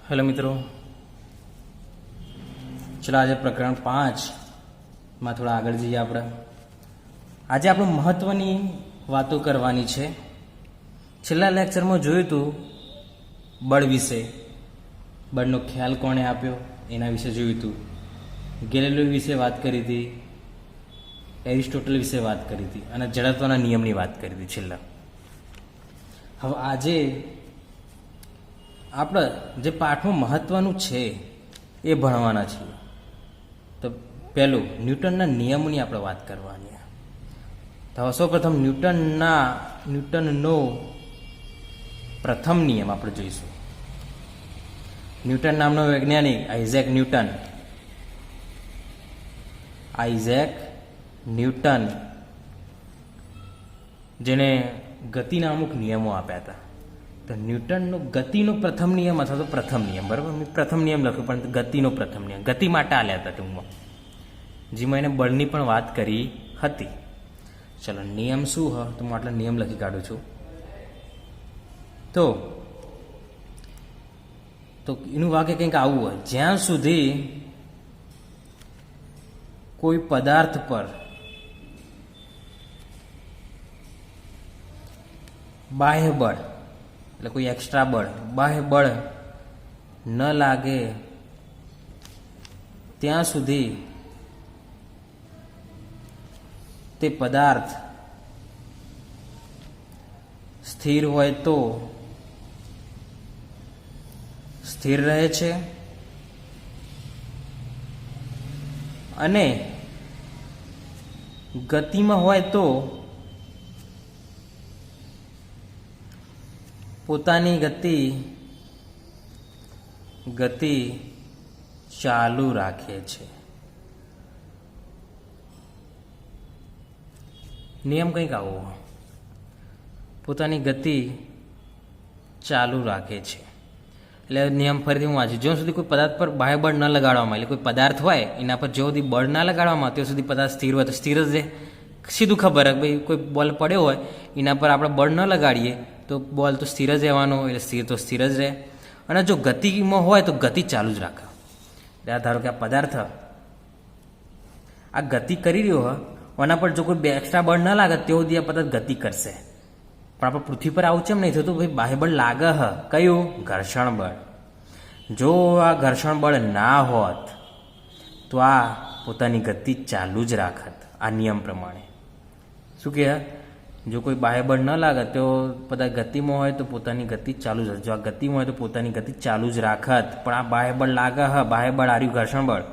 Hello मित्रों, चलो आज प्रकरण 5 में थोड़ा आगे जाइए। આપણે આજે આપણે મહત્વની વાતો કરવાની છે। છેલ્લા લેક્ચરમાં જોયું હતું બળ વિશે, બળનો ખ્યાલ કોણે આપ્યો એના વિશે જોયું હતું। ગેલિલિયો વિશે વાત કરી હતી, એરિસ્ટોટલ વિશે વાત કરી હતી અને જડત્વના નિયમની વાત કરી હતી છેલ્લા। હવે આજે આપણે જે પાઠમાં મહત્વનું છે એ ભણવાના છીએ। તો પહેલું ન્યૂટનના નિયમોની આપણે વાત કરવાની। તો સૌપ્રથમ ન્યૂટનનો પ્રથમ નિયમ આપણે જોઈશું। ન્યૂટન નામનો વૈજ્ઞાનિક આઇઝેક ન્યૂટન જેને ગતિના અમુક નિયમો આપ્યા હતા। તો ન્યૂટનનો ગતિનો પ્રથમ નિયમ અથવા તો પ્રથમ નિયમ, બરાબર, મેં પ્રથમ નિયમ લખ્યું પણ ગતિનો પ્રથમ નિયમ ગતિ માટે આલ્યા હતા ટૂંકમાં, જેમાં એને બળની પણ વાત કરી હતી। ચલો નિયમ શું હ તો હું આટલા નિયમ લખી કાઢું છું। તો એનું વાક્ય કંઈક આવું હોય, જ્યાં સુધી કોઈ પદાર્થ પર બાહ્ય બળ એટલે કોઈ એક્સ્ટ્રા બળ, બાહ્ય બળ ન લાગે ત્યાં સુધી તે પદાર્થ સ્થિર હોય તો સ્થિર રહે છે અને ગતિમાં હોય તો પોતાની ગતિ ચાલુ રાખે છે। નિયમ કંઈક આવો, પોતાની ગતિ ચાલુ રાખે છે। એટલે નિયમ ફરીથી હું વાંચું, જ્યાં સુધી કોઈ પદાર્થ પર બાહ્ય બળ ન લગાડવામાં, એટલે કોઈ પદાર્થ હોય એના પર જ્યાં સુધી બળ ના લગાડવામાં ત્યાં સુધી પદાર્થ સ્થિર હોય તો સ્થિર જ રહે। સીધું ખબર ભાઈ, કોઈ બોલ પડ્યો હોય એના પર આપણે બળ ન લગાડીએ તો બોલ તો સ્થિર જ રહેવાનો, એટલે સ્થિર તો સ્થિર જ રહે। અને જો ગતિમાં હોય તો ગતિ ચાલુ જ રાખે। એટલે ધારો કે આ પદાર્થ આ ગતિ કરી રહ્યો હોય, એના પર જો કોઈ એક્સ્ટ્રા બળ ન લાગે તેઓ સુધી આ પદાર્થ ગતિ કરશે। પણ આપણે પૃથ્વી પર આવું કેમ નહીં થતું ભાઈ? બાહ્ય બળ લાગે હ, કયું? ઘર્ષણ બળ। જો આ ઘર્ષણ બળ ના હોત તો આ પોતાની ગતિ ચાલુ જ રાખત। આ નિયમ પ્રમાણે શું કહે? જો કોઈ બાહ્ય બળ ન લાગે તો પદાર્થ ગતિમાં હોય તો પોતાની ગતિ ચાલુ જ, જો આ ગતિમાં હોય તો પોતાની ગતિ ચાલુ જ રાખત। પણ આ બાહ્ય બળ લાગે હ, બાહ્ય બળ આર્યું ઘર્ષણ બળ,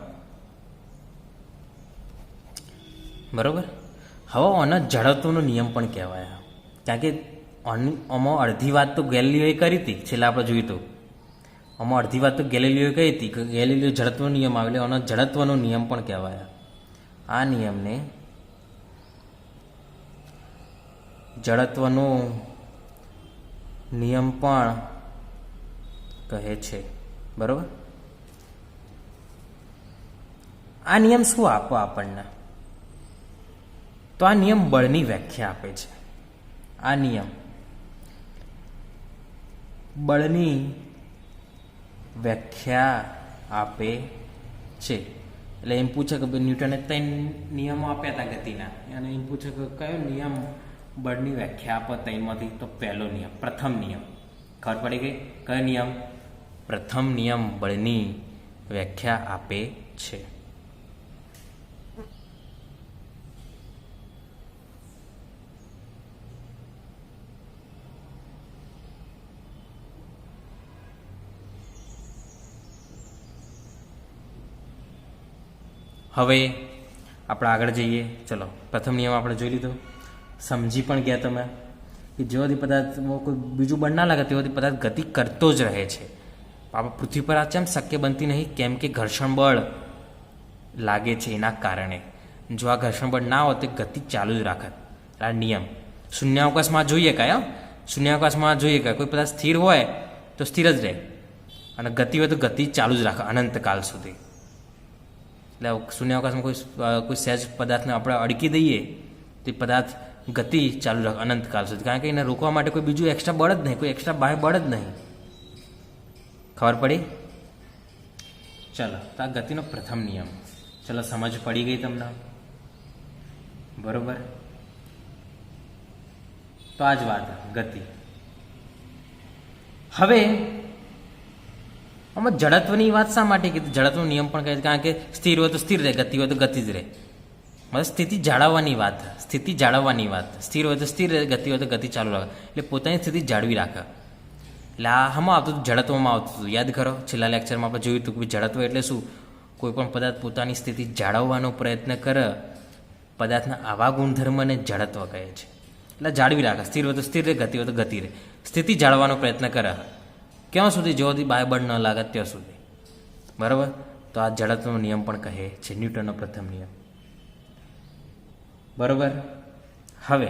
બરોબર। હવે આને જડત્વનો નિયમ પણ કહેવાય, કારણ કે આમાં અડધી વાત તો ગેલિલિયોએ કરી હતી, છેલ્લા આપણે જોયું હતું આમાં અડધી વાત તો ગેલિલિયોએ કહી હતી કે ગેલિલિયો જડત્વનો નિયમ આવે, એટલે આનો જડત્વનો નિયમ પણ કહેવાય। આ નિયમને જડત્વનો નિયમ પણ કહે છે, બરોબર। આ નિયમ શું આપો આપણને? તો આ નિયમ બળની વ્યાખ્યા આપે છે। આ નિયમ બળની વ્યાખ્યા આપે છે। એટલે એમ પૂછે કે ભાઈ ન્યૂટને 3 નિયમો આપ્યા હતા ગતિના, અને એમ પૂછે કે કયો નિયમ બળની વ્યાખ્યા આપો 3માંથી? તો પહેલો નિયમ, પ્રથમ નિયમ। ખબર પડી ગઈ? કયો નિયમ? પ્રથમ નિયમ બળની વ્યાખ્યા આપે છે। હવે આપણે આગળ જઈએ। ચલો પ્રથમ નિયમ આપણે જોઈ લીધો, સમજી પણ ગયા તમે કે જેવો સુધી પદાર્થમાં કોઈ બીજું બળ ના લાગે તેવો સુધી પદાર્થ ગતિ કરતો જ રહે છે। આપણે પૃથ્વી પર આ કેમ શક્ય બનતી નહીં? કેમ કે ઘર્ષણ બળ લાગે છે એના કારણે। જો આ ઘર્ષણ બળ ના હોત તો ગતિ ચાલુ જ રાખત। આ નિયમ શૂન્યાવકાશમાં જોઈએ કાંઈ, શૂન્યાવકાશમાં જોઈએ કે કોઈ પદાર્થ સ્થિર હોય તો સ્થિર જ રહે, અને ગતિ હોય તો ગતિ ચાલુ જ રાખે અનંતકાલ સુધી। એટલે શૂન્યાવકાશમાં કોઈ સહેજ પદાર્થને આપણે અડકી દઈએ તો પદાર્થ ગતિ ચાલુ રાખે અનંતકાલ સુધી, કારણ કે એને રોકવા માટે કોઈ બીજું એક્સ્ટ્રા બળ જ નહીં, કોઈ એક્સ્ટ્રા બાહ્ય બળ જ નહીં। ખબર પડી? ચલો, તો આ ગતિનો પ્રથમ નિયમ. ચલો, સમજ પડી ગઈ તમને? બરોબર. તો આ જ વાત ગતિ. હવે આમાં જડત્વની વાત શા માટે કીધી? જડત્વનો નિયમ પણ કહે છે કારણ કે સ્થિર હોય તો સ્થિર રહે, ગતિ હોય તો ગતિ જ રહે. મતલબ સ્થિતિ જાળવવાની વાત, સ્થિતિ જાળવવાની વાત. સ્થિર હોય તો સ્થિર રહે, ગતિ હોય તો ગતિ ચાલુ રાખે, એટલે પોતાની સ્થિતિ જાળવી રાખે. એટલે આ હમાં આવતું હતું? જડત્વમાં આવતું હતું. યાદ કરો, છેલ્લા લેક્ચરમાં આપણે જોયું હતું કે જડત્વ એટલે શું? કોઈ પણ પદાર્થ પોતાની સ્થિતિ જાળવવાનો પ્રયત્ન કરે, પદાર્થના આવા ગુણધર્મને જડત્વ કહે છે. એટલે જાળવી રાખે. સ્થિર હોય તો સ્થિર રહે, ગતિ હોય તો ગતિ રહે. સ્થિતિ જાળવવાનો પ્રયત્ન કરે ક્યાં સુધી? જો સુધી બાય બળ ન લાગે ત્યાં સુધી. બરાબર. તો આ જડત્વનો નિયમ પણ કહે છે, ન્યૂટનનો પ્રથમ નિયમ. બરાબર. હવે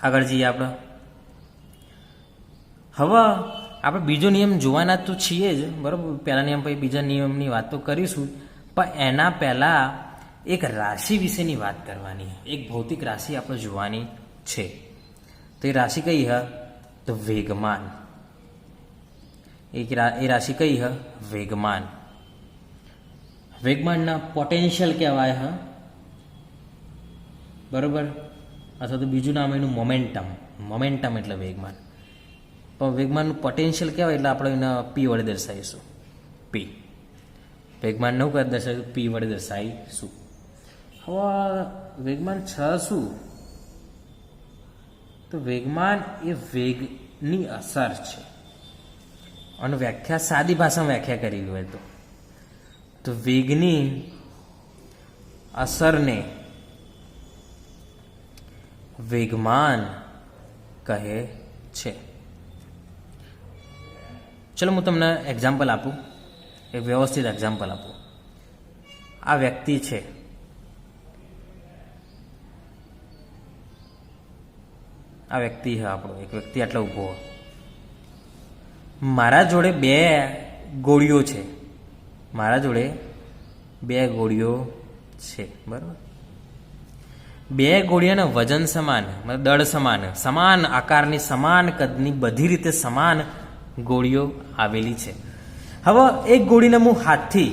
આગળ જઈએ આપણે. હવે આપણે બીજો નિયમ જોવાના તો છીએ જ, બરાબર. પહેલા નિયમ પછી બીજા નિયમની વાત તો કરીશું, પણ એના પહેલા એક રાશિ વિશેની વાત કરવાની, એક ભૌતિક રાશિ આપણે જોવાની છે. તો એ રાશિ કઈ હ? તો વેગમાન. એ રાશિ કઈ હ? વેગમાન. વેગમાનના પોટેન્શિયલ કહેવાય હ, બરોબર. અથવા તો બીજું નામ એનું મોમેન્ટમ. મોમેન્ટમ એટલે વેગમાન. પણ વેગમાનનું પોટેન્શિયલ કહેવાય એટલે આપણે એને પી વડે દર્શાવીશું. પી. વેગમાન નવું કદ દર્શાવીશું, પી વડે દર્શાવીશું. હવે વેગમાન છ શું? તો વેગમાન એ વેગની અસર છે. અને વ્યાખ્યા સાદી ભાષામાં વ્યાખ્યા કરી હોય તો વેગની અસરને વેગમાન કહે છે. ચલો હું તમને એક્ઝામ્પલ આપું, એક વ્યવસ્થિત એક્ઝામ્પલ આપું. આ વ્યક્તિ છે, આ વ્યક્તિ છે આપણો, એક વ્યક્તિ આટલો ઊભો. મારા જોડે બે ગોળીઓ છે, મારા જોડે બે ગોળીઓ છે, બરાબર. બે ગોળીઓના વજન સમાન, મતલબ દળ સમાન, સમાન આકારની, સમાન કદની, બધી રીતે સમાન ગોળીઓ આવેલી છે. હવે એક ગોળીને હું હાથથી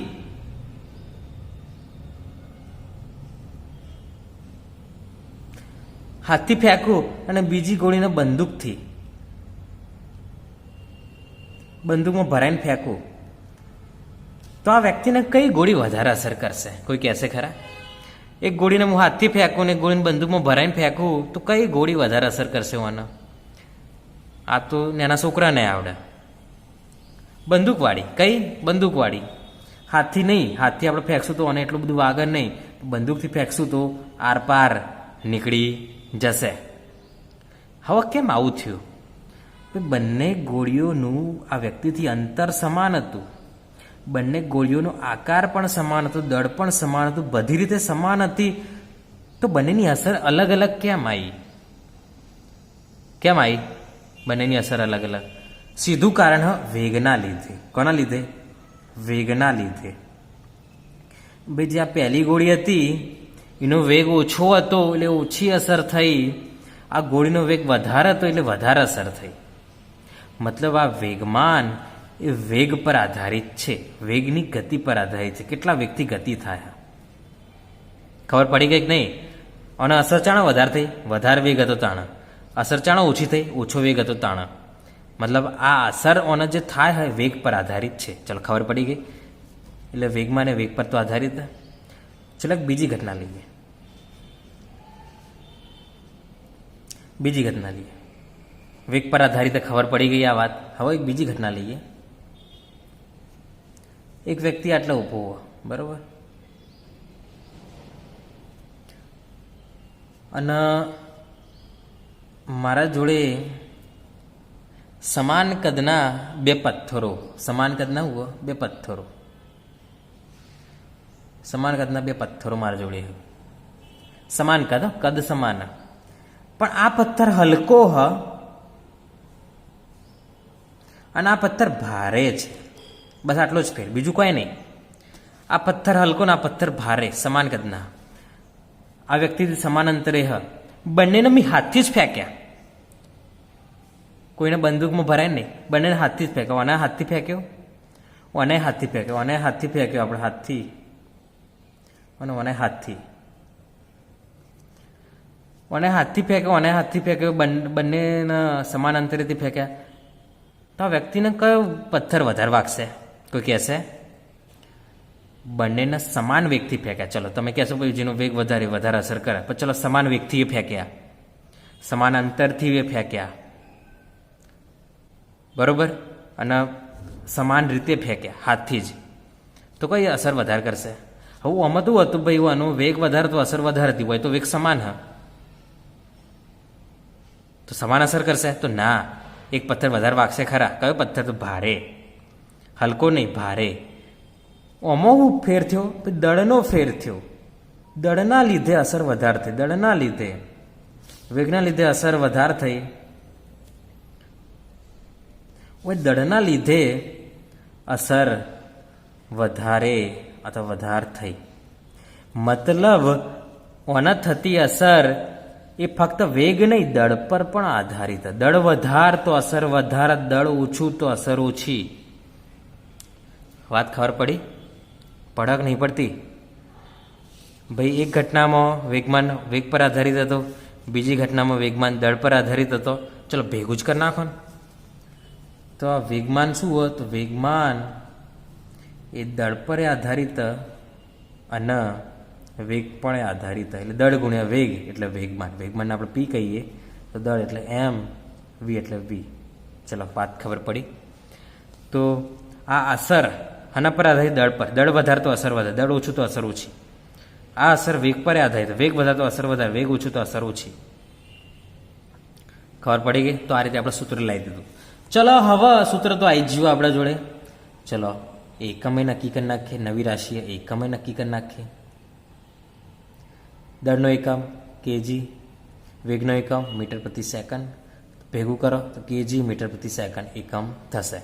ફેંકું અને બીજી ગોળીને બંદૂકમાં ભરાઈને ફેંકું, તો આ વ્યક્તિને કઈ ગોળી વધારે અસર કરશે? કોઈ કહેશે ખરા? એક ગોળીને હું હાથથી ફેંકું ને એક ગોળીને બંદૂકમાં ભરાઈને ફેંકું, તો કઈ ગોળી વધારે અસર કરશે? મને આ તો નાના છોકરાને આવડે. બંદૂકવાળી. કઈ? બંદૂકવાળી. હાથથી નહીં, હાથથી આપણે ફેંકશું તો અને એટલું બધું વાગે નહીં, બંદૂકથી ફેંકશું તો આરપાર નીકળી જશે. હવે કેમ આવું થયું? બંને ગોળીઓનું આ વ્યક્તિથી અંતર સમાન હતું, બંને ગોળીઓનો આકાર પણ સમાન હતો, દળ પણ સમાન હતું, બધી રીતે સમાન હતી, તો બંનેની અસર અલગ અલગ કેમ આવી? કેમ આવી બંનેની અસર અલગ અલગ? સીધું કારણ વેગના લીધે. કોના લીધે? વેગના લીધે. ભાઈ, જે આ પહેલી ગોળી હતી એનો વેગ ઓછો હતો એટલે ઓછી અસર થઈ, આ ગોળીનો વેગ વધારે હતો એટલે વધારે અસર થઈ. મતલબ આ વેગમાન એ વેગ પર આધારિત છે, વેગની ગતિ પર આધારિત છે. કેટલા વેગથી ગતિ થાય? ખબર પડી ગઈ કે નહીં? અને અસર ચાણા વધારે થઈ, વધારે વેગ હતો તાણા. અસર ચાણા ઓછી થઈ, ઓછો વેગ હતો તાણા. મતલબ આ અસર ઓને જે થાય હોય વેગ પર આધારિત છે. ચલો, ખબર પડી ગઈ. એટલે વેગમાં ને વેગ પર તો આધારિત. ચલો બીજી ઘટના લઈએ. બીજી ઘટના લઈએ. વેગ પર આધારિત ખબર પડી ગઈ આ વાત. હવે એક બીજી ઘટના લઈએ. એક વ્યક્તિ આટલો ઊભો હોય, બરોબર. અને મારા જોડે સમાન કદના બે પથ્થરો, સમાન કદના હોય બે પથ્થરો, સમાન કદના બે પથ્થરો મારા જોડે. સમાન કદ, કદ સમાન. પણ આ પથ્થર હલકો હ અને આ પથ્થર ભારે છે. બસ આટલો જ ફેર, બીજું કોઈ નહીં. આ પથ્થર હલકો ને આ પથ્થર ભારે, સમાન કદના. આ વ્યક્તિથી સમાન અંતરે હ. બંનેને મેં હાથથી જ ફેંક્યા, કોઈને બંદૂકમાં ભરાય નહીં, બંનેને હાથથી જ ફેંક્યો. અને હાથથી ફેંક્યો, અને હાથથી ફેંક્યો, અને હાથથી ફેંક્યો આપણે હાથથી, અને હાથથી, અને હાથથી ફેંક્યો, અને હાથથી ફેંક્યો, બંનેના સમાન અંતરેથી ફેંક્યા. તો આ વ્યક્તિને કયો પથ્થર વધારે વાગશે? કોઈ કહેશે બંનેના સમાન વેગથી ફેંક્યા. ચલો તમે કહેશો ભાઈ જેનો વેગ વધારે અસર કરે, પણ ચલો સમાન વેગથી એ ફેંક્યા, સમાન અંતરથી એ ફેંક્યા, બરોબર, અને સમાન રીતે ફેંક્યા હાથથી જ, તો કઈ અસર વધારે કરશે? હવે આમાં શું હતું ભાઈ, આનો વેગ વધારે તો અસર વધારે હતી હોય તો વેગ સમાન હા, તો સમાન અસર કરશે? તો ના, એક પથ્થર વધારે વાગશે ખરા. કયો પથ્થર? તો ભારે, હલકો નહીં, ભારે. આમાં હું ફેર થયો? દળનો ફેર થયો. દળના લીધે અસર વધારે થઈ, દળના લીધે, વેગના લીધે અસર વધારે થઈ. દળના લીધે અસર વધારે અથવા વધારે થઈ, મતલબ ઓના થતી અસર એ ફક્ત વેગ નહીં, દળ પર પણ આધારિત. દળ વધાર તો અસર વધારે, દળ ઓછું તો અસર ઓછી. વાત ખબર પડી? પડક નહીં પડતી ભાઈ? એક ઘટનામાં વેગમાન વેગ પર આધારિત હતો, બીજી ઘટનામાં વેગમાન દળ પર આધારિત હતો. ચલો ભેગું જ કરી નાખો ને. તો આ વેગમાન શું હોય? તો વેગમાન એ દળ પર આધારિત અને વેગ પણ આધારિત, એટલે દળ ગુણ્યા વેગ એટલે વેગમાન. વેગમાનને આપણે પી કહીએ તો દળ એટલે એમ, વી એટલે વી. ચલો વાત ખબર પડી? તો આ અસર આના પર આધારિત, દળ પર. દળ વધારે તો અસર વધારે, દળ ઓછું તો અસર ઓછી. આ અસર વેગ પર આધારિત, વેગ વધારે તો અસર વધારે, વેગ ઓછું તો અસર ઓછી. ખબર પડી ગઈ? તો આ રીતે આપણે સૂત્ર લાવી દીધું. ચલો હવે સૂત્ર તો આવી જ ગયું આપણા જોડે. ચલો એકમે નક્કી કરી નાખીએ, નવી રાશિએ એકમે નક્કી કરી નાખીએ. દળનો એકમ કેજી, વેગનો એકમ મીટર પ્રતિ સેકન્ડ. ભેગું કરો તો કેજી મીટર પ્રતિ સેકન્ડ એકમ થશે,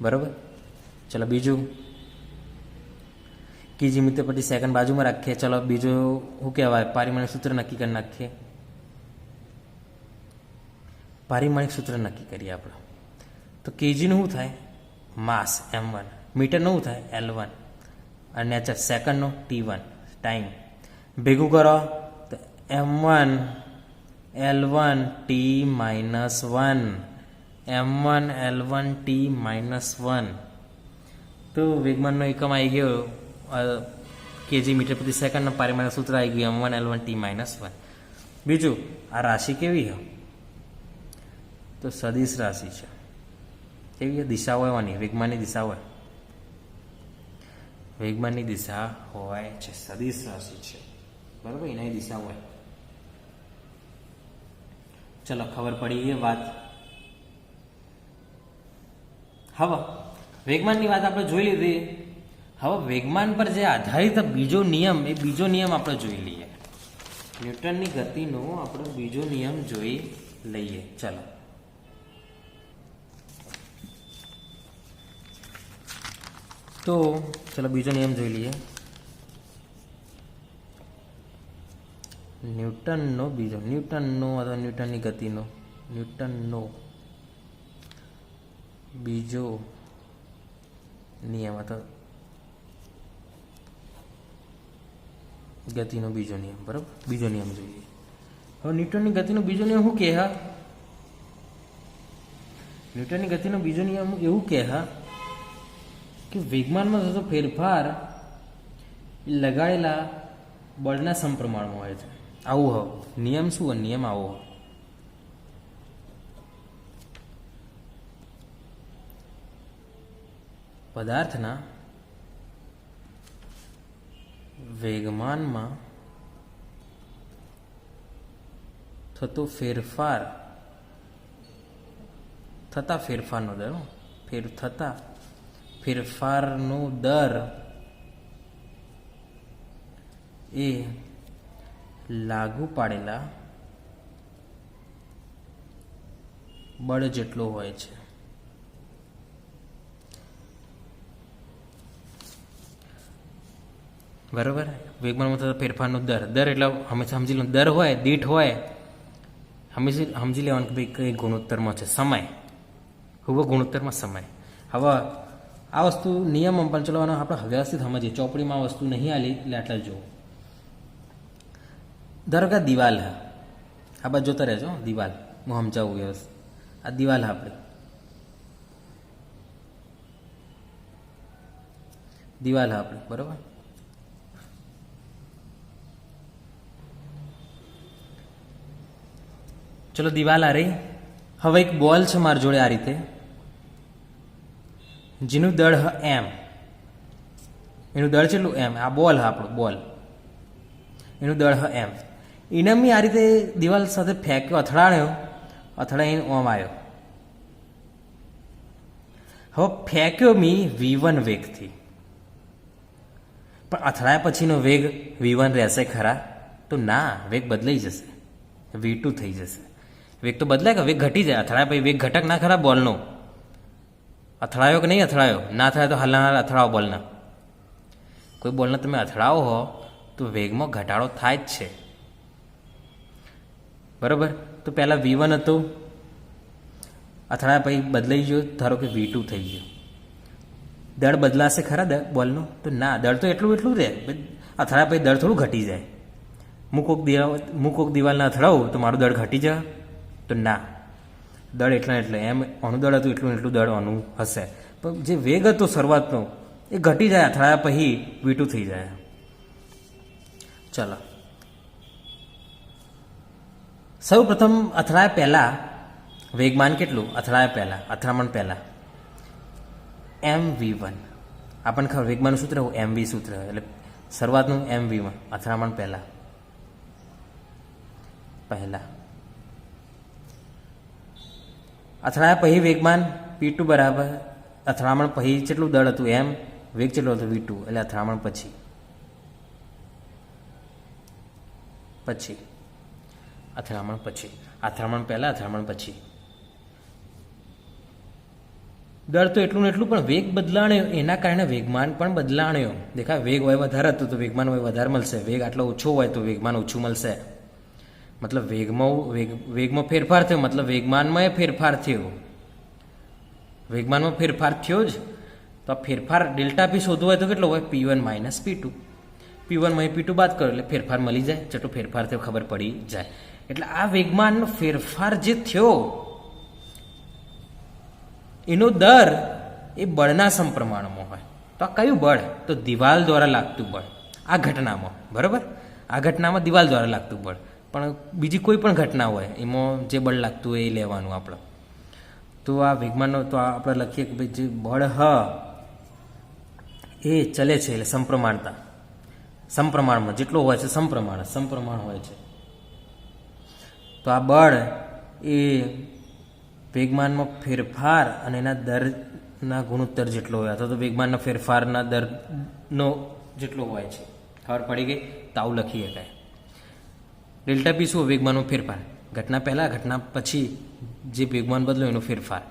બરાબર. ચલો બીજું કેજી મીટર પ્રતિ સેકન્ડ બાજુમાં રાખીએ. ચલો બીજું શું કહેવાય? પારિમાણિક સૂત્ર નક્કી કરી નાખીએ. પારિમાણિક સૂત્ર નક્કી કરીએ આપણે. તો કેજીનું શું થાય? માસ m1, મીટરનું શું થાય? L1, અને સેકન્ડનો T1 ટાઈમ. ભેગું કરો તો m1 L1 T -1, m1 L1 T -1. તો વેગમાનનો એકમ આવી ગયો કેજી મીટર પ્રતિ સેકન્ડનો, પારિમાણિક સૂત્ર આવી ગયું m1 L1 T -1. બીજું આ રાશિ કેવી છે? તો સદિશ રાશિ છે. કેવી દિશા હોય આની? વેગમાનની દિશા હોય, વેગમાનની દિશા હોય છે, સદિશ રાશિ છે, બરાબર, એની દિશા હોય. ચલો ખબર પડી એ વાત. હવે વેગમાનની વાત આપણે જોઈ લીધી. હવે વેગમાન પર જે આધારિત બીજો નિયમ, એ બીજો નિયમ આપણે જોઈ લઈએ. ન્યૂટનની ગતિનો આપણે બીજો નિયમ જોઈ લઈએ. ચલો તો ચલો બીજો નિયમ જોઈ લઈએ. ન્યૂટનનો બીજો, ન્યૂટનનો અથવા ન્યૂટનની ગતિનો, ન્યૂટનનો બીજો નિયમ અથવા ગતિનો બીજો નિયમ, બરાબર. બીજો નિયમ જોઈએ. હવે ન્યૂટનની ગતિનો બીજો નિયમ શું કહે? ન્યૂટનની ગતિનો બીજો નિયમ એવું કહે કે વેગમાનમાં થતો ફેરફાર લગાડેલા બળના સમપ્રમાણમાં હોય છે. આવું હવે નિયમ શું હોય? નિયમ આવો પદાર્થના વેગમાનમાં થતો ફેરફાર, થતા ફેરફારનો દર, થતા ફેરફારનો દર એ લાગુ પાડેલા બળ જેટલો હોય છે. બરાબર. વેગમાનમાં થતા ફેરફારનો દર એટલે હંમેશા સમજી લો, દર હોય, દીઠ હોય, હંમેશા સમજી લેવાનું કે ભાઈ કઈ ગુણોત્તરમાં છે. સમય, ખૂબ ગુણોત્તરમાં સમય. હવે આ વસ્તુ નિયમમાં પણ ચલો આપણે વ્યવસ્થિત સમજીએ. ચોપડીમાં આ વસ્તુ નહીં આલી એટલે આટલા જુઓ. ધારો કે દિવાલ હા, આ બાજુ જોતા રહેજો. દિવાલ હું સમજાવું વ્યવસ્થિત. આ દિવાલ હા, આપણી દિવાલ હા આપણી, બરોબર. ચલો દિવાલ આ રહી. હવે એક બોલ છે મારી જોડે આ રીતે, જેનું દળ હ એમ. એનું દળ કેટલું એમ. આ બોલ હા આપણો બોલ, એનું દળ હ એમ. એને મેં આ રીતે દિવાલ સાથે ફેંક્યો, અથડાઈને ઓમ આવ્યો. હવે ફેંક્યો મી V1 વેગથી, પણ અથડાયા પછીનો વેગ V1 રહેશે ખરા? તો ના, વેગ બદલાઈ જશે, V2 થઈ જશે. વેગ તો બદલાય કે વેગ ઘટી જાય. અથડાયા પછી વેગ ઘટક ના ખરા બોલનો? અથડાયો કે નહીં અથડાયો? ના થાય તો હાલના અથડાવો બોલના. કોઈ બોલને તમે અથડાવો હો તો વેગમાં ઘટાડો થાય જ છે, બરાબર. તો પહેલાં V1 હતું, અથડાયા પછી બદલાઈ ગયો, ધારો કે V2 થઈ ગયો. દળ બદલાશે ખરા બોલનો? તો ના, દળ તો એટલું રહે. અથડાયા પછી દળ થોડું ઘટી જાય. હું કોક દિવાલને અથડાવું તો મારું દળ ઘટી જાય? તો ના, દળ એટલે એમ આનું દળ હતું એટલું દળ આનું હશે. પણ જે વેગ હતો શરૂઆતનો એ ઘટી જાય, અથડાયા પછી V2 થઈ જાય. ચલો, સૌ પ્રથમ અથડાયા પહેલાં વેગમાન કેટલું? અથડાયા પહેલાં, અથડામણ પહેલાં mv1. આપણને ખબર વેગમાનનું સૂત્ર mv સૂત્ર, એટલે શરૂઆતનું mv1, અથડામણ પહેલાં અથડાયા પછી વેગમાન P2 બરાબર અથડામણ પછી કેટલું દળ હતું એમ, વેગ કેટલો હતો V2, એટલે અથડામણ પછી અથડામણ પછી, અથડામણ પહેલાં, અથડામણ પછી. દળ તો એટલું ને એટલું, પણ વેગ બદલાણ્યો એના કારણે વેગમાન પણ બદલાણ્યો. દેખાય, વેગ હોય વધારે હતું તો વેગમાન હોય વધારે મળશે, વેગ આટલો ઓછો હોય તો વેગમાન ઓછું મળશે. મતલબ વેગમાં ફેરફાર થયો, મતલબ વેગમાનમાં ફેરફાર થયો. વેગમાનમાં ફેરફાર થયો જ, તો આ ફેરફાર ડેલ્ટા પી શોધવો હોય તો કેટલો હોય? P1 minus P2. P1 માં P2 બાદ કરો એટલે ફેરફાર મળી જાય. જેટલો ફેરફાર થયો ખબર પડી જાય. એટલે આ વેગમાનનો ફેરફાર જે થયો એનો દર એ બળના સમપ્રમાણમાં હોય. તો આ કયું બળ? તો દિવાલ દ્વારા લાગતું બળ. આ ઘટનામાં, બરાબર, આ ઘટનામાં દિવાલ દ્વારા લાગતું બળ. પણ બીજી કોઈ પણ ઘટના હોય એમાં જે બળ લાગતું હોય એ લેવાનું આપણે. તો આ વેગમાનનો તો આપણે લખીએ કે ભાઈ જે બળ હ એ ચલે છે, એટલે સમપ્રમાણમાં જેટલો હોય છે સમપ્રમાણ હોય છે. તો આ બળ એ વેગમાનમાં ફેરફાર અને એના દરના ગુણોત્તર જેટલો હોય, અથવા તો વેગમાનના ફેરફારના દરનો જેટલો હોય છે. ખબર પડી ગઈ? તો આવું લખી શકાય. ડેલ્ટા પી શું? વેગમાનનો ફેરફાર. ઘટના પહેલાં, ઘટના પછી જે વેગમાન બદલો એનો ફેરફાર.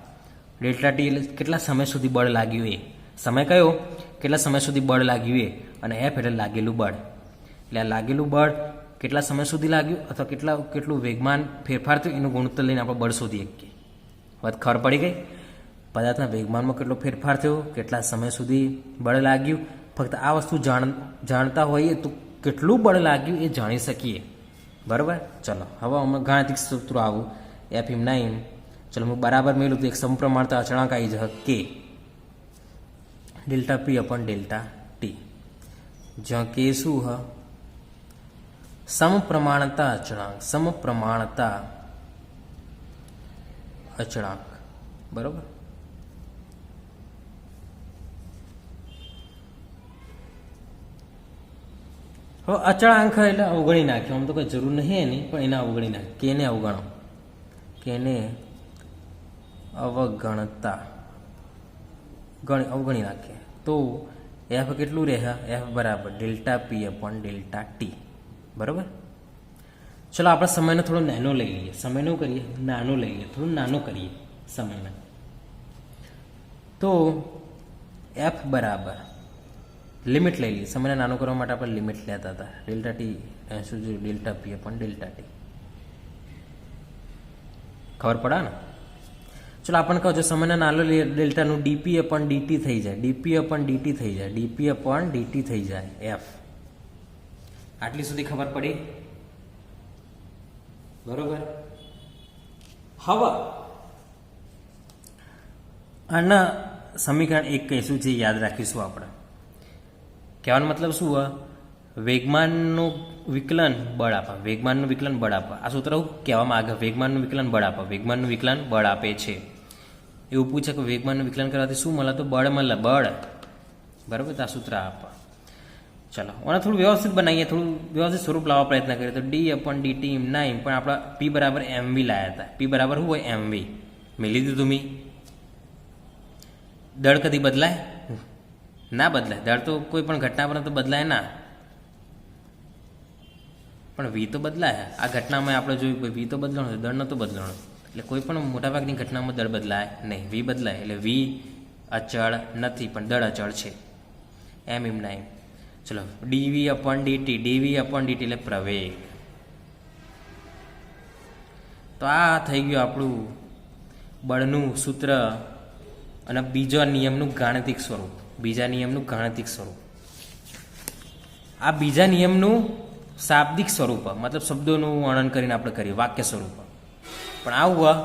ડેલ્ટા ટી એટલે કેટલા સમય સુધી બળ લાગ્યું એ. સમય કયો? કેટલા સમય સુધી બળ લાગ્યું એ. અને એફ એટલે લાગેલું બળ. એટલે આ લાગેલું બળ કેટલા સમય સુધી લાગ્યું, અથવા કેટલું વેગમાન ફેરફાર થયું એનું ગુણોત્તર લઈને આપણે બળ શોધી શકીએ. વાત ખબર પડી ગઈ? પદાર્થના વેગમાનમાં કેટલો ફેરફાર થયો, કેટલા સમય સુધી બળ લાગ્યું. ફક્ત આ વસ્તુ જાણતા હોઈએ તો કેટલું બળ લાગ્યું એ જાણી શકીએ, બરાબર. ચલો, હવે અમે ગાણિતિક સૂત્રો આવું F9. ચલો, હું બરાબર મેળવું તો એક સમપ્રમાણતા અચળાંક આવી જશે કે ડેલ્ટા પી અપોન ડેલ્ટા ટી, જ્યાં કે શું હ? સમપ્રમાણતા અચળાંક, બરોબર. હવે અચળાંક એટલે અવગણી નાખ્યો, આમ તો કોઈ જરૂર નહીં એની, પણ એને અવગણી નાખ્યો. કેને અવગણો? કેને અવગણી નાખીએ તો એફ કેટલું રહે? એફ બરાબર ડેલ્ટા પી અપોન ડેલ્ટા ટી, બરાબર. ચલો, આપણે સમયનો થોડો નાનો લઈ લઈએ. સમયનો કરીએ નાનો લઈએ, થોડું નાનો કરીએ સમયને. તો એફ બરાબર લિમિટ લઈ લઈએ. સમયને નાનો કરવા માટે આપણે લિમિટ લેતા હતા. ડેલ્ટા ટી શું છે? ડેલ્ટા પી અપોન ડેલ્ટા ટી. ખબર પડે ને? ચલો આપણને કહો જો સમયના નાનો ડેલ્ટાનું ડીપી અપોન ડીટી થઈ જાય, ડીપી અપોન ડીટી થઈ જાય, ડીપી અપોન ડીટી થઈ જાય એફ. આટલી સુધી ખબર પડી? બરોબર. હવે આના સમીકરણ 1 કહીશું, જે યાદ રાખીશું આપણે. કહેવાનો મતલબ શું હોય? વેગમાનનું વિકલન બળ આપે, વેગમાનનું વિકલન બળ આપે. આ સૂત્ર કહેવામાં આગળ વેગમાનનું વિકલન બળ આપે, વેગમાનનું વિકલન બળ આપે છે. એવું પૂછે કે વેગમાનનું વિકલન કરવાથી શું મળે? તો બળ મળે, બળ. બરાબર, તો આ સૂત્ર આપે. ચલો અને થોડું વ્યવસ્થિત બનાવીએ, થોડું વ્યવસ્થિત સ્વરૂપ લાવવા પ્રયત્ન કરીએ. તો ડી અપોન ડીટી નાઇન, પણ આપણા પી બરાબર એમવી લાયા હતા. પી બરાબર શું હોય? એમવી. મેં લીધું તું. દળ કદી બદલાય? ના બદલાય. દળ તો કોઈ પણ ઘટના પર તો બદલાય ના, પણ વી તો બદલાય. આ ઘટનામાં આપણે જોયું વી તો બદલાણો, દળ નહોતો બદલાણો. એટલે કોઈ પણ મોટાભાગની ઘટનામાં દળ બદલાય નહીં, વી બદલાય. એટલે વી અચળ નથી, પણ દળ અચળ છે. એમ ના એમ. ચલો ડીવી અપોન ડીટી, ડીવી અપોન ડીટી એટલે પ્રવેગ. તો આ થઈ ગયું આપણું બળનું સૂત્ર અને બીજા નિયમનું ગાણિતિક સ્વરૂપ. બીજા નિયમનું ગાણિતિક સ્વરૂપ. આ બીજા નિયમનું શાબ્દિક સ્વરૂપ, મતલબ શબ્દોનું વર્ણન કરીને આપણે કરીએ, વાક્ય સ્વરૂપ. પણ આવું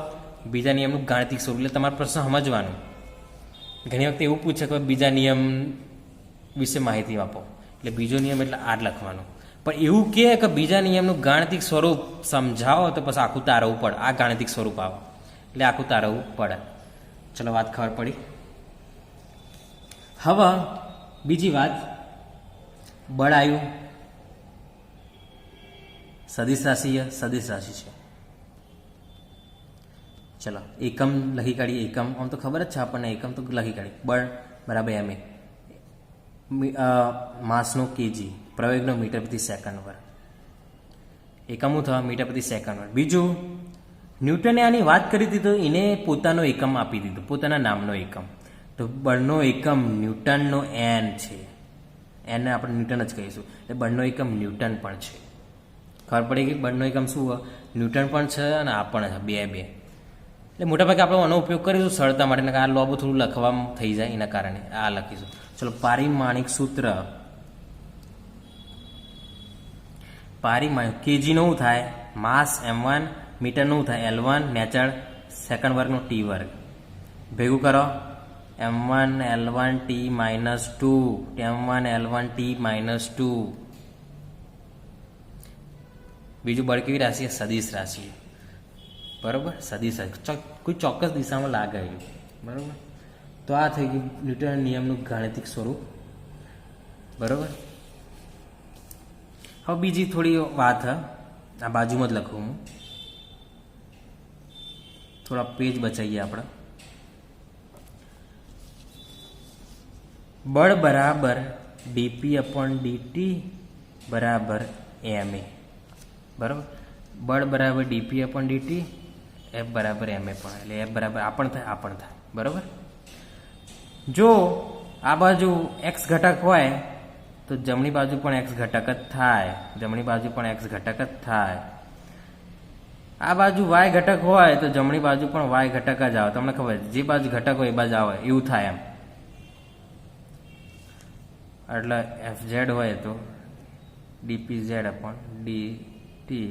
બીજા નિયમનું ગાણિતિક સ્વરૂપ. એટલે તમારે પ્રશ્ન સમજવાનું. ઘણી વખતે એવું પૂછે કે બીજા નિયમ વિશે માહિતી આપો, એટલે બીજો નિયમ એટલે આ જ લખવાનું. પણ એવું કે બીજા નિયમનું ગાણિતિક સ્વરૂપ સમજાવો તો પછી આખું તારવવું પડે. આ ગાણિતિક સ્વરૂપ આવે એટલે આખું તારવવું પડે. ચલો વાત ખબર પડી. હવે બીજી વાત, બળ આવ્યું, સદિશ રાશિ છે. ચલો એકમ લખી કાઢીએ. એકમ આમ તો ખબર જ છે આપણને, એકમ તો લખી કાઢીએ. બળ બરાબર એમ એ, માસનો કેજી, પ્રવેગનો મીટર પ્રતિ સેકન્ડ પર. એકમો થવા મીટર પ્રતિ સેકન્ડ પર. બીજું, ન્યૂટને આની વાત કરી હતી તો એને પોતાનો એકમ આપી દીધો, પોતાના નામનો એકમ. તો બળનો એકમ ન્યૂટનનો એન છે. એને આપણે ન્યૂટન જ કહીશું. એટલે બળનો એકમ ન્યૂટન પણ છે. ખબર પડી કે બળનો એકમ શું હોય? ન્યૂટન પણ છે અને આ પણ છે, બે. એટલે મોટાભાગે આપણે આનો ઉપયોગ કરીશું સરળતા માટે. આ લોબો થોડું લખવામાં થઈ જાય એના કારણે આ લખીશું. ચલો પારિમાણિક સૂત્ર. પારિમાણિક કેજીનું થાય માસ m1, મીટરનું થાય L1 નેચર સેકન્ડ વર્ગનો ટી વર્ગ. ભેગું કરો m1 L1 t -2, m1 L1 t -2. બીજું બળ કેવી રાશિ? સદિશ રાશિ. બરાબર, સદિશ રાશિ કોઈ ચોક્કસ દિશામાં લાગાયેલું. બરાબર. તો આ થઈ ગયું ન્યૂટન નિયમનું ગાણિતિક સ્વરૂપ. બરાબર. હવે બીજી થોડી વાત આ બાજુમાં જ લખું હું, થોડા પેજ બચાવીએ આપણે. બળ બરાબર ડીપી અપોન ડીટી બરાબર એમ એ. બરાબર. બળ બરાબર ડીપી અપોન ડીટી, એફ બરાબર એમ એ પણ. એટલે એફ બરાબર આ પણ થાય, આ પણ થાય. બરાબર. જો આ બાજુ એક્સ ઘટક હોય તો જમણી બાજુ પણ એક્સ ઘટક જ થાય, જમણી બાજુ પણ એક્સ ઘટક જ થાય. આ બાજુ વાય ઘટક હોય તો જમણી બાજુ પણ વાય ઘટક જ આવે. તમને ખબર, જે બાજુ ઘટક હોય એ બાજુ આવે એવું થાય એમ. એટલે એફ ઝેડ હોય તો ડીપી ઝેડ અપોન ડીટી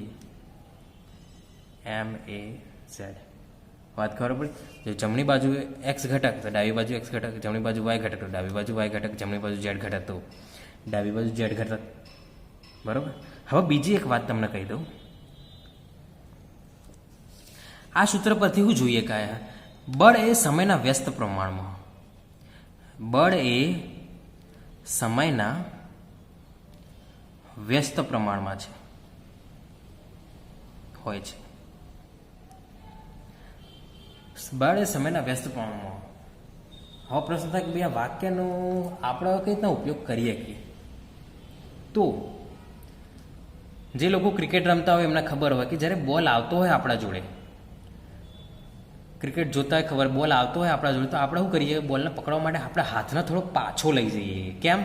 એમ એ ઝેડ. વાત ખબર પડી? જો જમણી બાજુ એક્સ ઘટક તો ડાબી બાજુ એક્સ ઘટક, જમણી બાજુ વાય ઘટક તો ડાબી બાજુ વાય ઘટક, જમણી બાજુ ઝેડ ઘટક તો ડાબી બાજુ ઝેડ ઘટક. બરાબર. હવે બીજી એક વાત તમને કહી દઉં. આ સૂત્ર પરથી શું જોઈએ કે બળ એ સમયના વ્યસ્ત પ્રમાણમાં, બળ એ સમયના વ્યસ્ત પ્રમાણમાં છે, હોય છે. બળ એ સમયના વ્યસ્ત પ્રમાણમાં. હવે પ્રશ્ન થાય કે ભાઈ આ વાક્યનો આપણે કઈ રીતના ઉપયોગ કરીએ કે, તો જે લોકો ક્રિકેટ રમતા હોય એમને ખબર હોય કે જ્યારે બોલ આવતો હોય આપણા જોડે, ક્રિકેટ જોતા હોય ખબર, બોલ આવતો હોય આપણા જોડે, તો આપણે શું કરીએ? બોલને પકડવા માટે આપણે હાથને થોડો પાછો લઈ જઈએ. કેમ?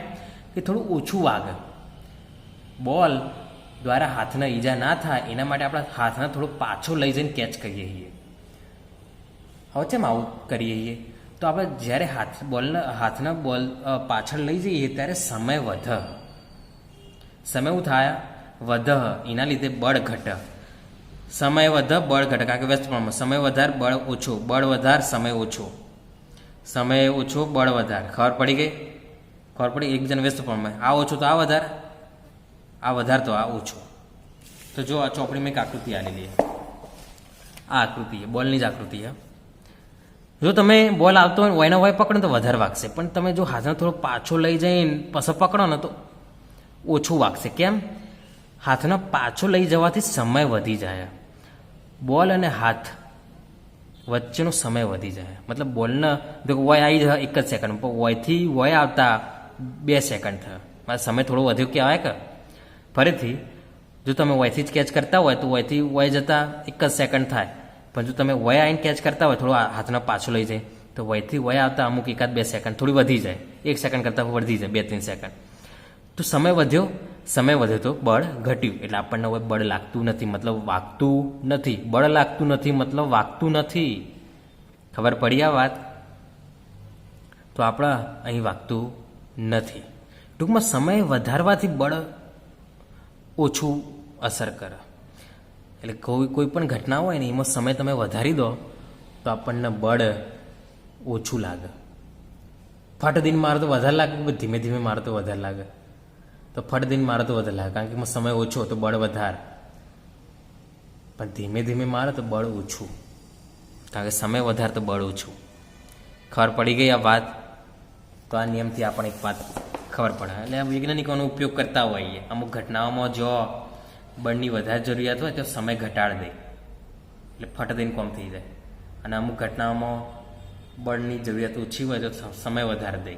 કે થોડું ઓછું વાગે, બોલ દ્વારા હાથને ઈજા ના થાય એના માટે આપણે હાથને થોડો પાછો લઈ જઈને કેચ કરીએ છીએ. હવે કેમ આવું કરીએ? તો આપણે જ્યારે હાથના બોલ પાછળ લઈ જઈએ ત્યારે સમય વધે. સમય શું થાય? વધે. એના લીધે બળ ઘટે. સમય વધે બળ ઘટે, કારણ કે વ્યસ્ત પ્રમાણમાં. સમય વધારે બળ ઓછું, બળ વધારે સમય ઓછું, સમય ઓછું બળ વધારે. ખબર પડી ગઈ? ખબર પડી? એકજણ વ્યસ્ત પ્રમાણમાં આ ઓછું તો આ વધારે, આ વધારે તો આ ઓછું. તો જો આ ચોપડીમાં એક આકૃતિ આલેલી છે. આ આકૃતિ છે, બોલની જ આકૃતિ છે. જો તમે બોલ આવતો હોય વાયનો વાય પકડો તો વધારે વાગશે, પણ તમે જો હાથને થોડો પાછો લઈ જઈને પછી પકડો ને તો ઓછું વાગશે. કેમ? હાથને પાછો લઈ જવાથી સમય વધી જાય. બોલ અને હાથ વચ્ચેનો સમય વધી જાય. મતલબ બોલને જો વય આવી જાય 1 જ સેકન્ડ, પણ વયથી વય આવતા 2 સેકન્ડ થયો. સમય થોડો વધ્યો કહેવાય કે? ફરીથી જો તમે વયથી જ કેચ કરતા હોય તો વયથી વય જતા 1 જ સેકન્ડ થાય, પણ જો તમે વય આવીને કેચ કરતા હોય થોડો હાથને પાછો લઈ જાય તો વયથી વય આવતા અમુક 1-2 સેકન્ડ થોડી વધી જાય. 1 સેકન્ડ કરતાં વધી જાય 2-3 સેકન્ડ. તો સમય વધ્યો તો બળ ઘટ્યું. એટલે આપણને હવે બળ લાગતું નથી, મતલબ વાગતું નથી. બળ લાગતું નથી મતલબ વાગતું નથી. ખબર પડી આ વાત? તો આપણે અહીં વાગતું નથી. ટૂંકમાં સમય વધારવાથી બળ ઓછું અસર કરે. એટલે કોઈ પણ ઘટના હોય ને એમાં સમય તમે વધારી દો તો આપણને બળ ઓછું લાગે. ફટ દઈને મારો તો વધારે લાગે, ધીમે ધીમે મારો તો વધારે લાગે. તો ફટ દઈને મારો તો વધારે લાગે, કારણ કે એમાં સમય ઓછો તો બળ વધારે, પણ ધીમે ધીમે મારે તો બળ ઓછું, કારણ કે સમય વધારે તો બળ ઓછું. ખબર પડી ગઈ આ વાત? તો આ નિયમથી આપણને એક વાત ખબર પડે. એટલે આ વૈજ્ઞાનિકોનો ઉપયોગ કરતા હોઈએ. અમુક ઘટનાઓમાં જો બળની વધારે જરૂરિયાત હોય તો સમય ઘટાડી દે, એટલે ફટ દઈને કોમ થઈ જાય. અને અમુક ઘટનાઓમાં બળની જરૂરિયાત ઓછી હોય તો સમય વધારે દે,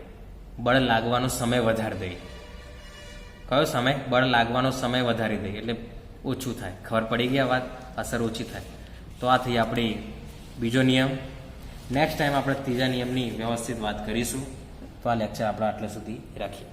બળ લાગવાનો સમય વધારે દે. કયો સમય? બળ લાગવાનો સમય વધારી દે એટલે ઓછું થાય. ખબર પડી ગઈ આ વાત? અસર ઓછી થાય. તો આ થઈ આપણી બીજો નિયમ. નેક્સ્ટ ટાઈમ આપણે ત્રીજા નિયમની વ્યવસ્થિત વાત કરીશું. તો આ લેક્ચર આપણે આટલા સુધી રાખીએ.